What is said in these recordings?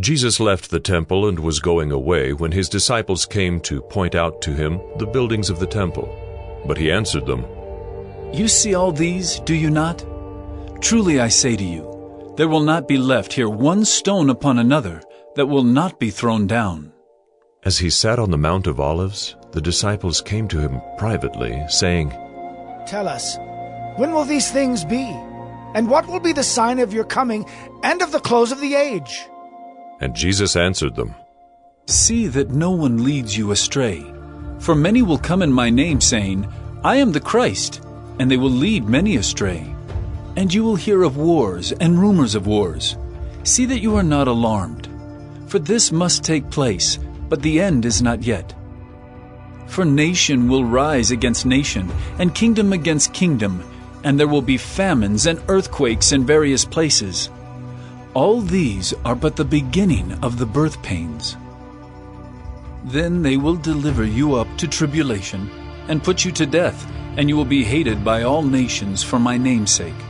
Jesus left the temple and was going away when his disciples came to point out to him the buildings of the temple. But he answered them, "You see all these, do you not? Truly I say to you, there will not be left here one stone upon another that will not be thrown down." As he sat on the Mount of Olives, the disciples came to him privately, saying, "Tell us, when will these things be? And what will be the sign of your coming and of the close of the age?" And Jesus answered them, "See that no one leads you astray. For many will come in my name, saying, 'I am the Christ,' and they will lead many astray. And you will hear of wars and rumors of wars. See that you are not alarmed. For this must take place, but the end is not yet. For nation will rise against nation, and kingdom against kingdom, and there will be famines and earthquakes in various places. All these are but the beginning of the birth pains. Then they will deliver you up to tribulation, and put you to death, and you will be hated by all nations for my name's sake.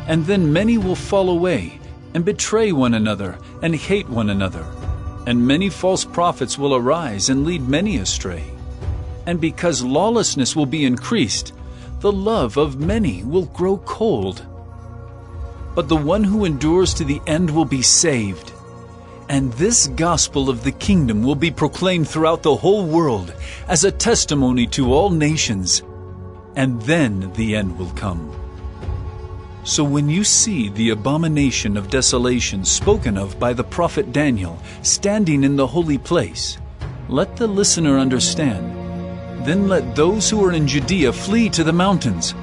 And then many will fall away, and betray one another, and hate one another. And many false prophets will arise and lead many astray. And because lawlessness will be increased, the love of many will grow cold. But the one who endures to the end will be saved. And this gospel of the kingdom will be proclaimed throughout the whole world as a testimony to all nations. And then the end will come. So when you see the abomination of desolation spoken of by the prophet Daniel standing in the holy place, let the listener understand. Then let those who are in Judea flee to the mountains.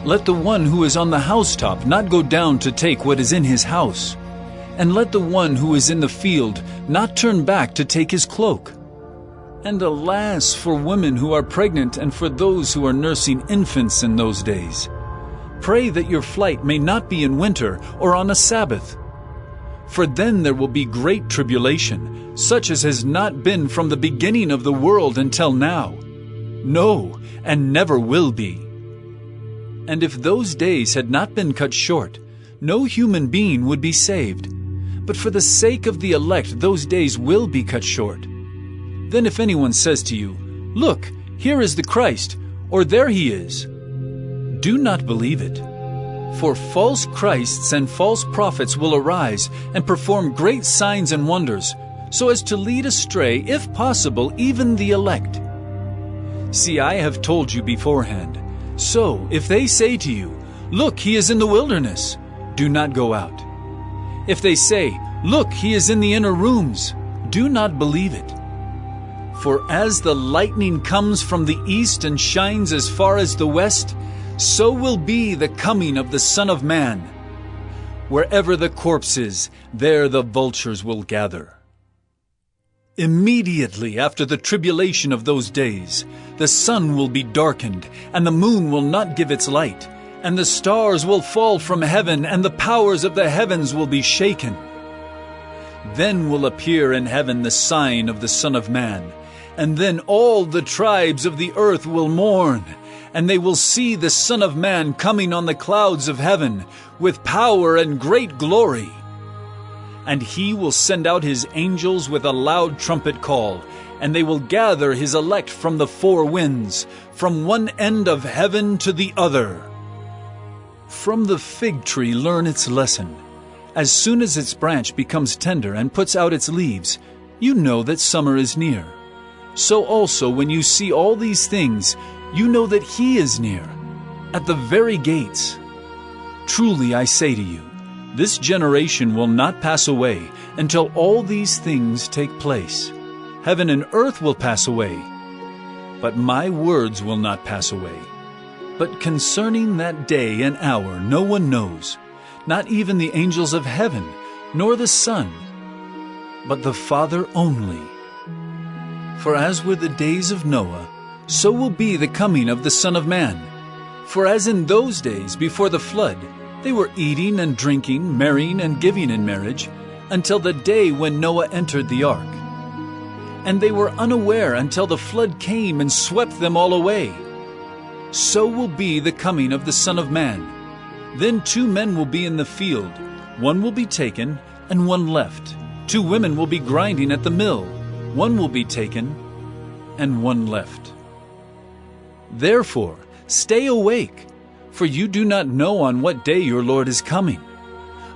Let the one who is on the housetop not go down to take what is in his house. And let the one who is in the field not turn back to take his cloak. And alas for women who are pregnant and for those who are nursing infants in those days. Pray that your flight may not be in winter or on a Sabbath. For then there will be great tribulation, such as has not been from the beginning of the world until now. No, and never will be. And if those days had not been cut short, no human being would be saved. But for the sake of the elect, those days will be cut short. Then if anyone says to you, 'Look, here is the Christ,' or 'There he is,' do not believe it. For false Christs and false prophets will arise and perform great signs and wonders, so as to lead astray, if possible, even the elect. See, I have told you beforehand. So, if they say to you, 'Look, he is in the wilderness,' do not go out. If they say, 'Look, he is in the inner rooms,' do not believe it. For as the lightning comes from the east and shines as far as the west, so will be the coming of the Son of Man. Wherever the corpse is, there the vultures will gather. Immediately after the tribulation of those days, the sun will be darkened, and the moon will not give its light, and the stars will fall from heaven, and the powers of the heavens will be shaken. Then will appear in heaven the sign of the Son of Man, and then all the tribes of the earth will mourn, and they will see the Son of Man coming on the clouds of heaven with power and great glory. And he will send out his angels with a loud trumpet call, and they will gather his elect from the four winds, from one end of heaven to the other. From the fig tree learn its lesson. As soon as its branch becomes tender and puts out its leaves, you know that summer is near. So also when you see all these things, you know that he is near, at the very gates. Truly I say to you, this generation will not pass away until all these things take place. Heaven and earth will pass away, but my words will not pass away. But concerning that day and hour no one knows, not even the angels of heaven, nor the Son, but the Father only. For as were the days of Noah, so will be the coming of the Son of Man. For as in those days before the flood, they were eating and drinking, marrying and giving in marriage, until the day when Noah entered the ark. And they were unaware until the flood came and swept them all away. So will be the coming of the Son of Man. Then 2 men will be in the field, one will be taken, and one left. 2 women will be grinding at the mill. One will be taken, and one left. Therefore, stay awake, for you do not know on what day your Lord is coming.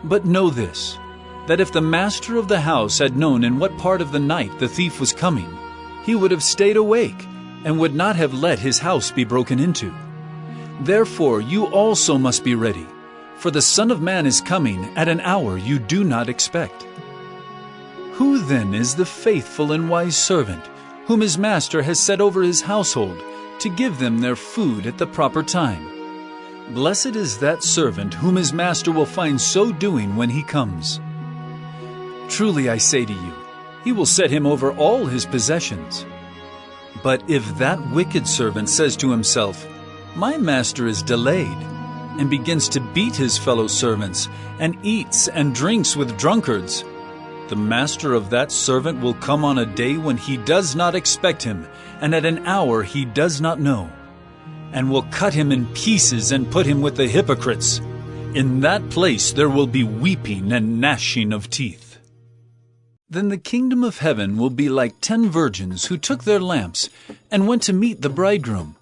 But know this, that if the master of the house had known in what part of the night the thief was coming, he would have stayed awake and would not have let his house be broken into. Therefore you also must be ready, for the Son of Man is coming at an hour you do not expect. Who then is the faithful and wise servant, whom his master has set over his household, to give them their food at the proper time? Blessed is that servant whom his master will find so doing when he comes. Truly I say to you, he will set him over all his possessions. But if that wicked servant says to himself, My master is delayed, and begins to beat his fellow servants, and eats and drinks with drunkards, the master of that servant will come on a day when he does not expect him, and at an hour he does not know, and will cut him in pieces and put him with the hypocrites. In that place there will be weeping and gnashing of teeth. Then the kingdom of heaven will be like 10 virgins who took their lamps and went to meet the bridegroom.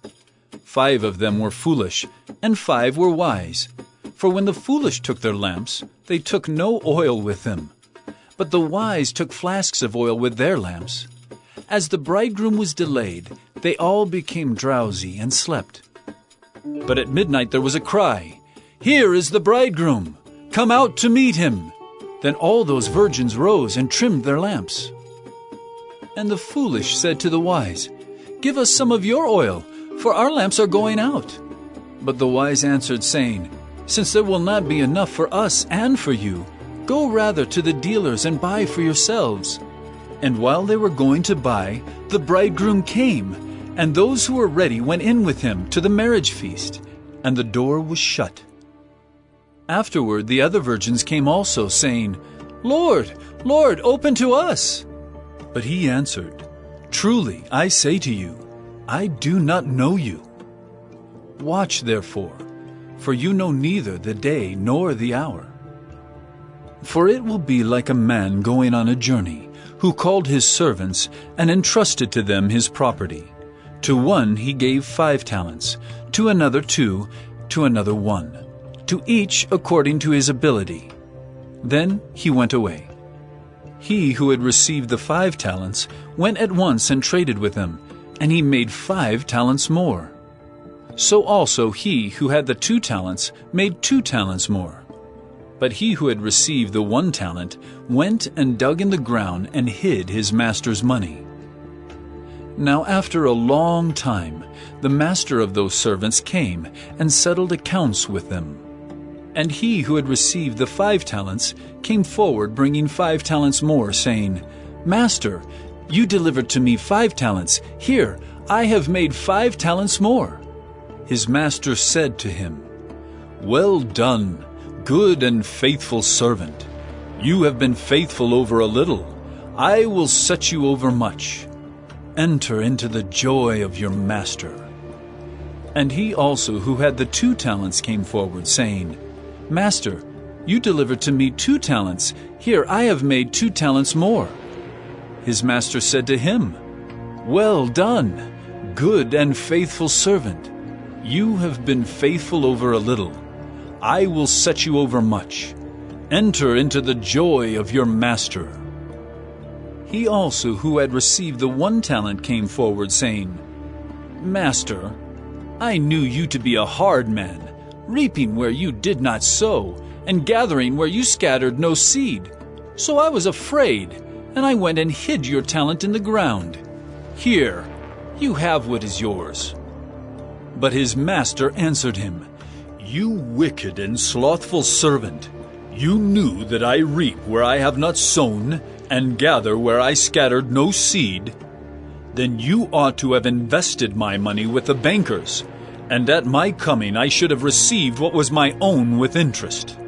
5 of them were foolish, and 5 were wise. For when the foolish took their lamps, they took no oil with them. But the wise took flasks of oil with their lamps. As the bridegroom was delayed, they all became drowsy and slept. But at midnight there was a cry, Here is the bridegroom! Come out to meet him! Then all those virgins rose and trimmed their lamps. And the foolish said to the wise, Give us some of your oil, for our lamps are going out. But the wise answered, saying, Since there will not be enough for us and for you, go rather to the dealers and buy for yourselves. And while they were going to buy, the bridegroom came, and those who were ready went in with him to the marriage feast, and the door was shut. Afterward the other virgins came also, saying, Lord, Lord, open to us. But he answered, Truly I say to you, I do not know you. Watch therefore, for you know neither the day nor the hour. For it will be like a man going on a journey, who called his servants and entrusted to them his property. To one he gave 5 talents, to another 2, to another 1, to each according to his ability. Then he went away. He who had received the 5 talents went at once and traded with them, and he made 5 talents more. So also he who had the 2 talents made 2 talents more. But he who had received the 1 talent went and dug in the ground and hid his master's money. Now after a long time the master of those servants came and settled accounts with them. And he who had received the 5 talents came forward bringing 5 talents more, saying, Master, you delivered to me 5 talents. Here, I have made 5 talents more. His master said to him, Well done, good and faithful servant. You have been faithful over a little. I will set you over much. Enter into the joy of your master. And he also who had the 2 talents came forward, saying, Master, you delivered to me 2 talents. Here I have made 2 talents more. His master said to him, Well done, good and faithful servant. You have been faithful over a little. I will set you over much. Enter into the joy of your master. He also who had received the 1 talent came forward, saying, Master, I knew you to be a hard man, reaping where you did not sow, and gathering where you scattered no seed. So I was afraid, and I went and hid your talent in the ground. Here, you have what is yours. But his master answered him, You wicked and slothful servant, you knew that I reap where I have not sown, and gather where I scattered no seed. Then you ought to have invested my money with the bankers, and at my coming I should have received what was my own with interest.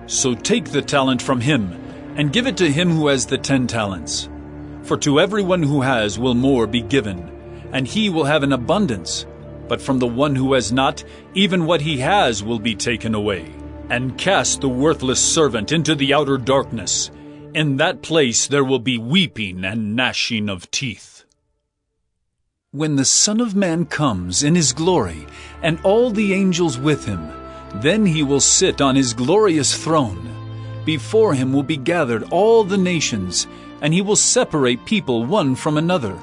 So take the talent from him, and give it to him who has the 10 talents. For to everyone who has will more be given, and he will have an abundance. But from the one who has not, even what he has will be taken away. and cast the worthless servant into the outer darkness. In that place there will be weeping and gnashing of teeth. When the Son of Man comes in his glory, and all the angels with him, then he will sit on his glorious throne. Before him will be gathered all the nations, and he will separate people one from another,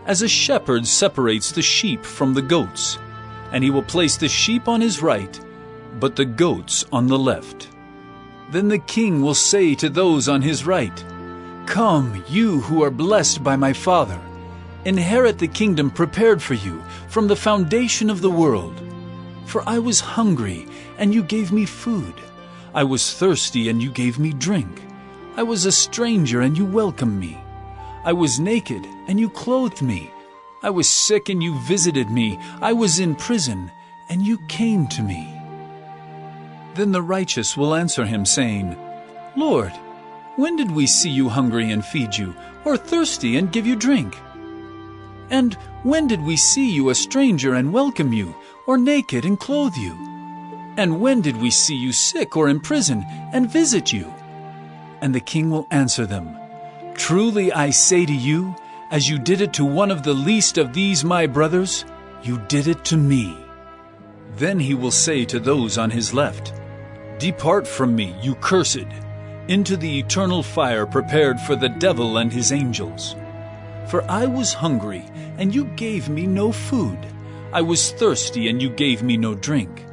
as a shepherd separates the sheep from the goats. And he will place the sheep on his right, but the goats on the left. Then the king will say to those on his right, "Come, you who are blessed by my Father, inherit the kingdom prepared for you from the foundation of the world. For I was hungry, and you gave me food. I was thirsty, and you gave me drink. I was a stranger, and you welcomed me. I was naked, and you clothed me. I was sick, and you visited me. I was in prison, and you came to me." Then the righteous will answer him, saying, "Lord, when did we see you hungry and feed you, or thirsty and give you drink? And when did we see you a stranger and welcome you, or naked and clothe you? And when did we see you sick or in prison and visit you?" And the king will answer them, "Truly I say to you, as you did it to one of the least of these my brothers, you did it to me." Then he will say to those on his left, "Depart from me, you cursed, into the eternal fire prepared for the devil and his angels. For I was hungry, and you gave me no food. I was thirsty, and you gave me no drink.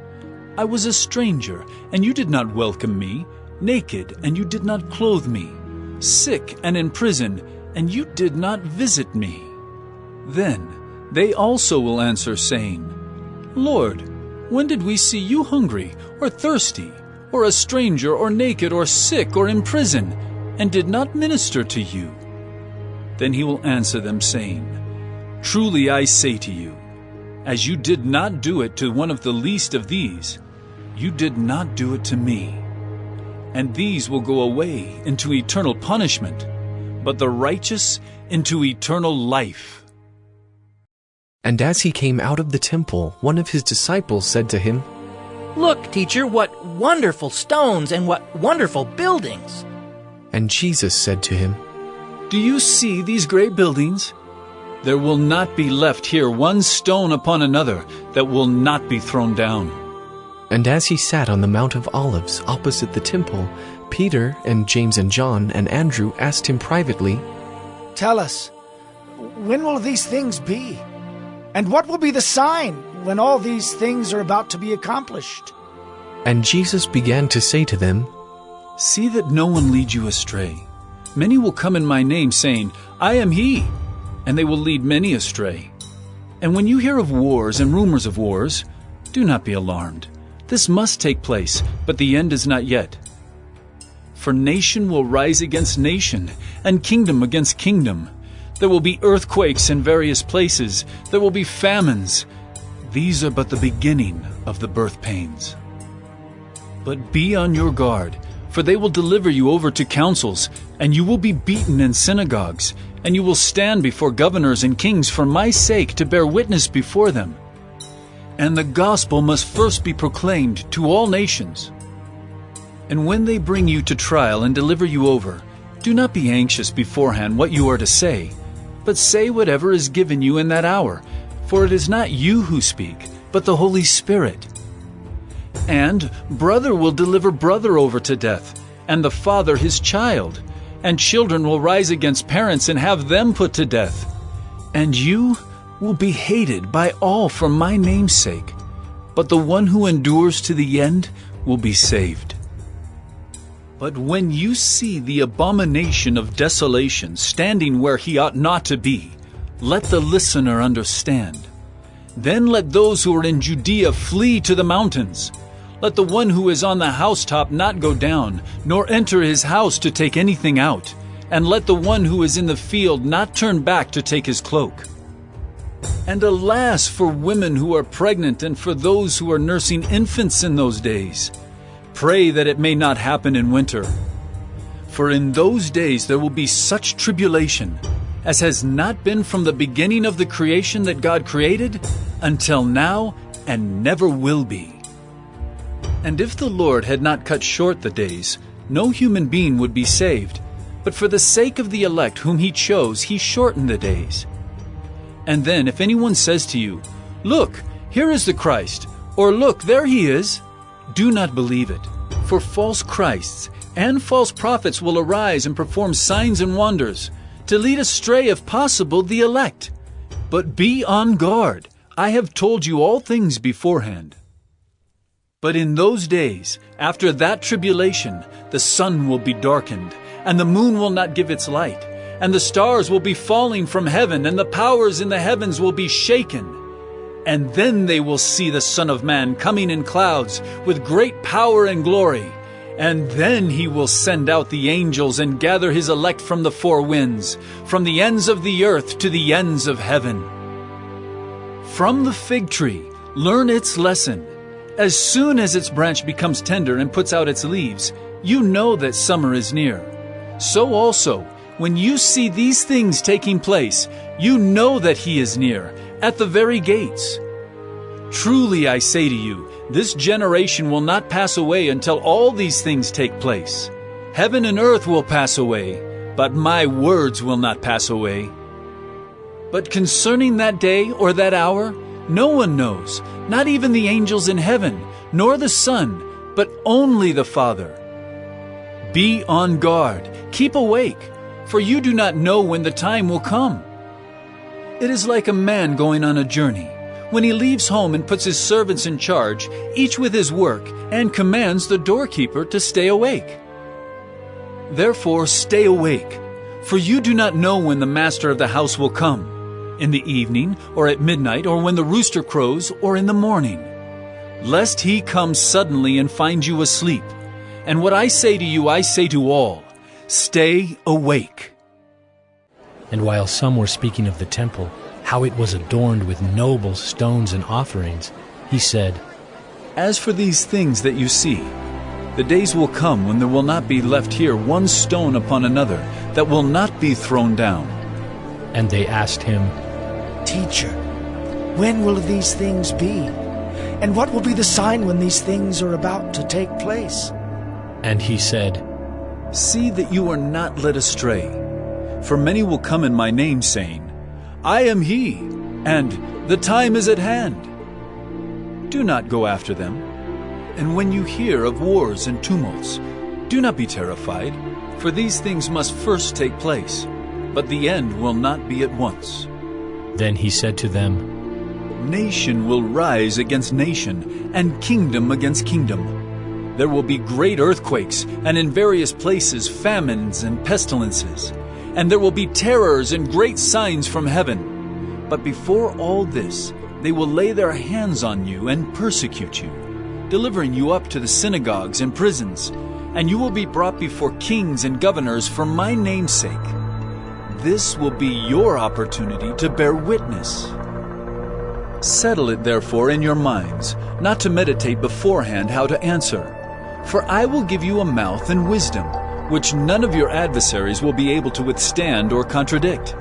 I was a stranger, and you did not welcome me, naked, and you did not clothe me, sick and in prison, and you did not visit me." Then they also will answer, saying, "Lord, when did we see you hungry, or thirsty, or a stranger, or naked, or sick, or in prison, and did not minister to you?" Then he will answer them, saying, "Truly I say to you, as you did not do it to one of the least of these, you did not do it to me." And these will go away into eternal punishment, but the righteous into eternal life. And as he came out of the temple, one of his disciples said to him, "Look, teacher, what wonderful stones and what wonderful buildings!" And Jesus said to him, "Do you see these great buildings? There will not be left here one stone upon another that will not be thrown down." And as he sat on the Mount of Olives opposite the temple, Peter and James and John and Andrew asked him privately, Tell us, when will these things be? And what will be the sign when all these things are about to be accomplished?" And Jesus began to say to them, "See that no one leads you astray. Many will come in my name, saying, 'I am he,' and they will lead many astray. And when you hear of wars and rumors of wars, do not be alarmed. This must take place, but the end is not yet. For nation will rise against nation, and kingdom against kingdom. There will be earthquakes in various places. There will be famines. These are but the beginning of the birth pains. But be on your guard, for they will deliver you over to councils, and you will be beaten in synagogues, and you will stand before governors and kings for my sake to bear witness before them. And the gospel must first be proclaimed to all nations. And when they bring you to trial and deliver you over, do not be anxious beforehand what you are to say, but say whatever is given you in that hour, for it is not you who speak, but the Holy Spirit. And brother will deliver brother over to death, and the father his child, and children will rise against parents and have them put to death. And you will be hated by all for my name's sake, but the one who endures to the end will be saved. But when you see the abomination of desolation standing where he ought not to be, let the listener understand. Then let those who are in Judea flee to the mountains. Let the one who is on the housetop not go down, nor enter his house to take anything out. And let the one who is in the field not turn back to take his cloak. And alas for women who are pregnant and for those who are nursing infants in those days. Pray that it may not happen in winter. For in those days there will be such tribulation as has not been from the beginning of the creation that God created until now, and never will be. And if the Lord had not cut short the days, no human being would be saved. But for the sake of the elect whom he chose, he shortened the days. And then if anyone says to you, "Look, here is the Christ," or "Look, there he is," do not believe it. For false Christs and false prophets will arise and perform signs and wonders, to lead astray, if possible, the elect. But be on guard. I have told you all things beforehand. But in those days, after that tribulation, the sun will be darkened, and the moon will not give its light, and the stars will be falling from heaven, and the powers in the heavens will be shaken. And then they will see the Son of Man coming in clouds with great power and glory. And then he will send out the angels and gather his elect from the four winds, from the ends of the earth to the ends of heaven. From the fig tree, learn its lesson. As soon as its branch becomes tender and puts out its leaves, you know that summer is near. So also, when you see these things taking place, you know that he is near, at the very gates. Truly I say to you, this generation will not pass away until all these things take place. Heaven and earth will pass away, but my words will not pass away. But concerning that day or that hour, no one knows, not even the angels in heaven, nor the Son, but only the Father. Be on guard, keep awake, for you do not know when the time will come. It is like a man going on a journey, when he leaves home and puts his servants in charge, each with his work, and commands the doorkeeper to stay awake. Therefore stay awake, for you do not know when the master of the house will come, in the evening, or at midnight, or when the rooster crows, or in the morning, lest he come suddenly and find you asleep. And what I say to you, I say to all, stay awake. And while some were speaking of the temple, how it was adorned with noble stones and offerings, he said, As for these things that you see, the days will come when there will not be left here one stone upon another that will not be thrown down. And they asked him, Teacher, when will these things be? And what will be the sign when these things are about to take place? And he said, See that you are not led astray. For many will come in my name, saying, I am he, and the time is at hand. Do not go after them. And when you hear of wars and tumults, do not be terrified, for these things must first take place, but the end will not be at once. Then he said to them, Nation will rise against nation, and kingdom against kingdom. There will be great earthquakes, and in various places famines and pestilences. And there will be terrors and great signs from heaven. But before all this, they will lay their hands on you and persecute you, delivering you up to the synagogues and prisons, and you will be brought before kings and governors for my name's sake. This will be your opportunity to bear witness. Settle it therefore in your minds, not to meditate beforehand how to answer. For I will give you a mouth and wisdom, which none of your adversaries will be able to withstand or contradict.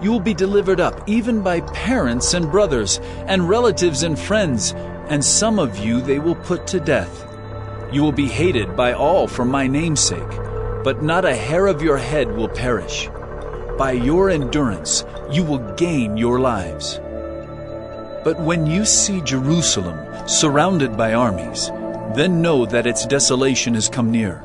You will be delivered up even by parents and brothers, and relatives and friends, and some of you they will put to death. You will be hated by all for my name's sake, but not a hair of your head will perish. By your endurance you will gain your lives. But when you see Jerusalem surrounded by armies, then know that its desolation has come near.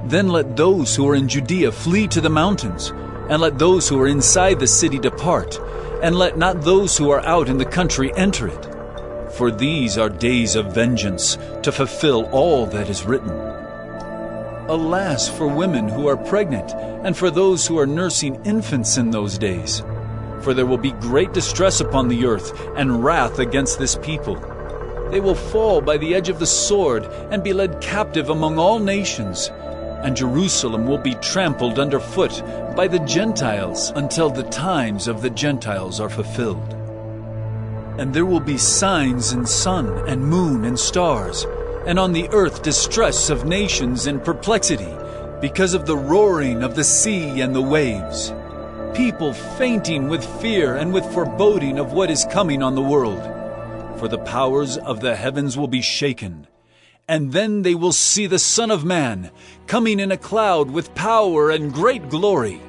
Then let those who are in Judea flee to the mountains, and let those who are inside the city depart, and let not those who are out in the country enter it. For these are days of vengeance, to fulfill all that is written. Alas for women who are pregnant, and for those who are nursing infants in those days. For there will be great distress upon the earth, and wrath against this people. They will fall by the edge of the sword, and be led captive among all nations. And Jerusalem will be trampled underfoot by the Gentiles until the times of the Gentiles are fulfilled. And there will be signs in sun and moon and stars, and on the earth distress of nations and perplexity, because of the roaring of the sea and the waves. People fainting with fear and with foreboding of what is coming on the world. For the powers of the heavens will be shaken. And then they will see the Son of Man coming in a cloud with power and great glory.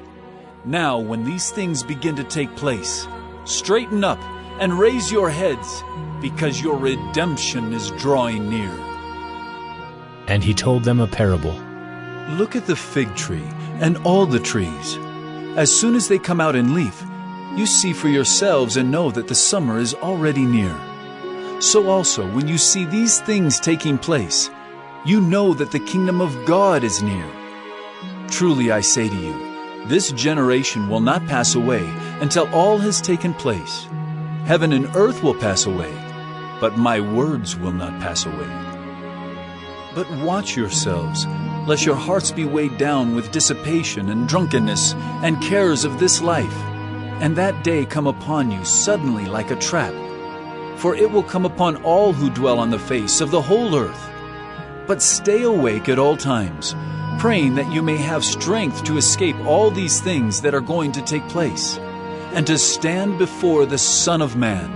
Now, when these things begin to take place, straighten up and raise your heads, because your redemption is drawing near. And he told them a parable. Look at the fig tree and all the trees. As soon as they come out in leaf, you see for yourselves and know that the summer is already near. So also, when you see these things taking place, you know that the kingdom of God is near. Truly I say to you, this generation will not pass away until all has taken place. Heaven and earth will pass away, but my words will not pass away. But watch yourselves, lest your hearts be weighed down with dissipation and drunkenness and cares of this life, and that day come upon you suddenly like a trap. For it will come upon all who dwell on the face of the whole earth. But stay awake at all times, praying that you may have strength to escape all these things that are going to take place, and to stand before the Son of Man.